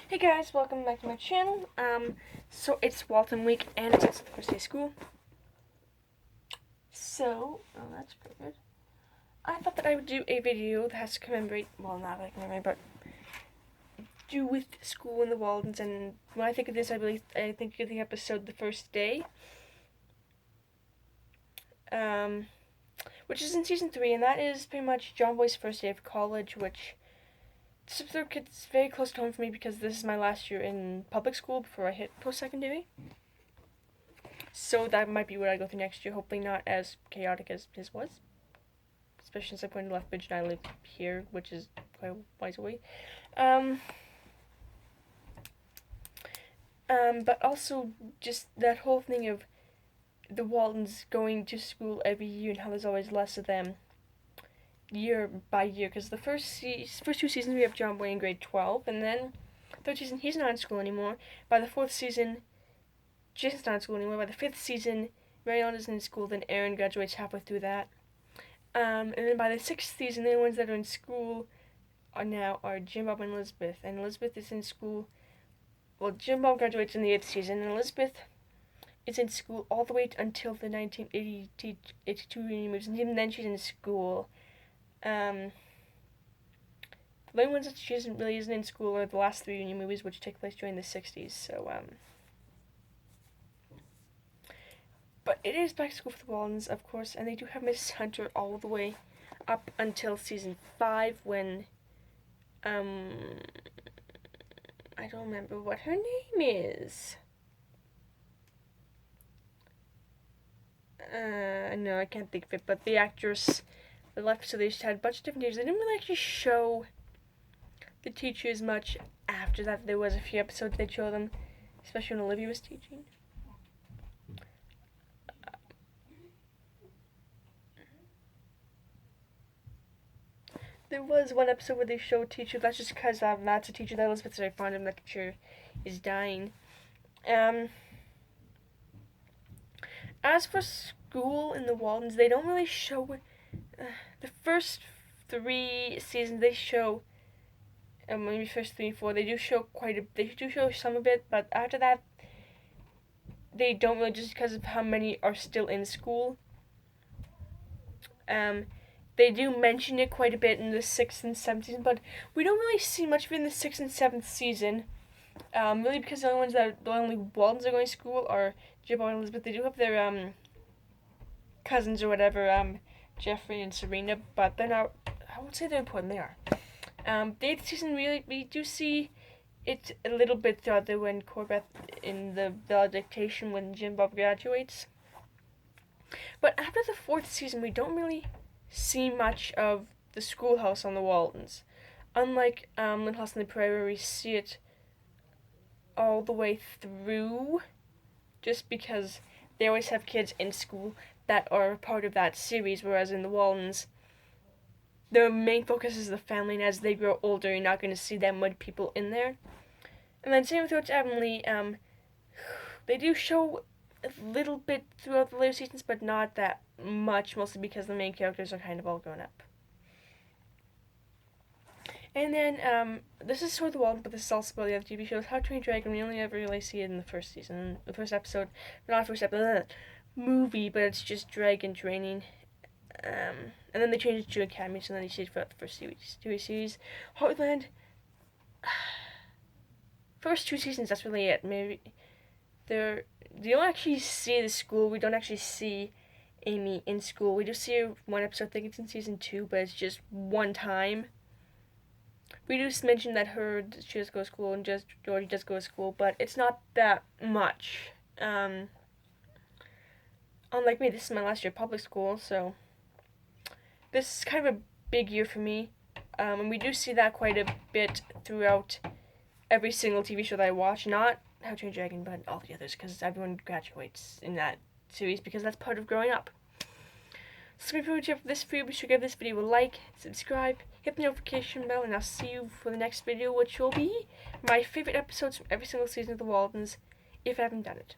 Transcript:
Hey guys, welcome back to my channel. So it's Walton week and it's the first day of school. So, that's pretty good. I thought that I would do a video that has to commemorate, well, not like commemorate, but do with school and the Waldens. And when I think of this, I think of the episode The First Day, which is in season 3, and that is pretty much John Boy's first day of college, which it's very close to home for me because this is my last year in public school before I hit post-secondary. So that might be what I go through next year. Hopefully not as chaotic as his was. Especially since I'm going to Lethbridge and I live here, which is quite a ways away. But also just that whole thing of the Waltons going to school every year and how there's always less of them year by year. Because the first two seasons we have John Boy in grade 12, and then third season he's not in school anymore. By the fourth season, Jason's not in school anymore. By the fifth season, Marion isn't in school, then Aaron graduates halfway through that. And then by the sixth season, the only ones that are in school are Jim Bob and Elizabeth. And Elizabeth is in school. Well, Jim Bob graduates in the 8th season, and Elizabeth is in school all the way until the 1982 reunion moves, and even then she's in school. The only ones that she isn't in school are the last 3 reunion movies, which take place during the 60s. So, but it is back to school for the Waldens, of course, and they do have Miss Hunter all the way up until season 5 when, I don't remember what her name is. No, I can't think of it, but the actress that left, so they just had a bunch of different teachers. They didn't really actually show the teachers much after that. There was a few episodes they'd show them, especially when Olivia was teaching. There was one episode where they showed a teacher, that's just because that's a teacher that Elizabeth's very fond of, that teacher is dying. As for school in the Waldens, they don't really show, the first 3 seasons they show, maybe first 3 and 4, they do show some of it, but after that, they don't really, just because of how many are still in school. They do mention it quite a bit in the 6th and 7th season, but we don't really see much of it in the 6th and 7th season. Really because the only Waldens are going to school are Jim and Elizabeth. They do have their cousins or whatever, Jeffrey and Serena, but they're not, I won't say they're important, they are. The 8th season, really, we do see it a little bit throughout there when Corbett in the valedictation when Jim Bob graduates. But after the 4th season, we don't really see much of the schoolhouse on the Waldens. Unlike Little House on the Prairie, where we see it all the way through, just because they always have kids in school that are a part of that series, whereas in the Waldens, their main focus is the family, and as they grow older, you're not going to see that many people in there. And then same with Roach Avonlea, they do show a little bit throughout the later seasons, but not that much, mostly because the main characters are kind of all grown up. And then, this is sort of the Waldens, but this is also about the other TV shows. How to Train Your Dragon, we only ever really see it in the first season, the first episode, not first episode, movie, but it's just dragon training. And then they changed it to Academy, so then you see it throughout the first series. Heartland, first 2 seasons, that's really it. Maybe you don't actually see the school. We don't actually see Amy in school. We just see her one episode. I think it's in season 2, but it's just one time. We just mentioned that she does go to school, and just Georgie does go to school, but it's not that much. Unlike me, this is my last year of public school, so this is kind of a big year for me. And we do see that quite a bit throughout every single TV show that I watch. Not How to Train Your Dragon, but all the others, because everyone graduates in that series, because that's part of growing up. So if you enjoyed this video, be sure to give this video a like, subscribe, hit the notification bell, and I'll see you for the next video, which will be my favorite episodes from every single season of The Waldens, if I haven't done it.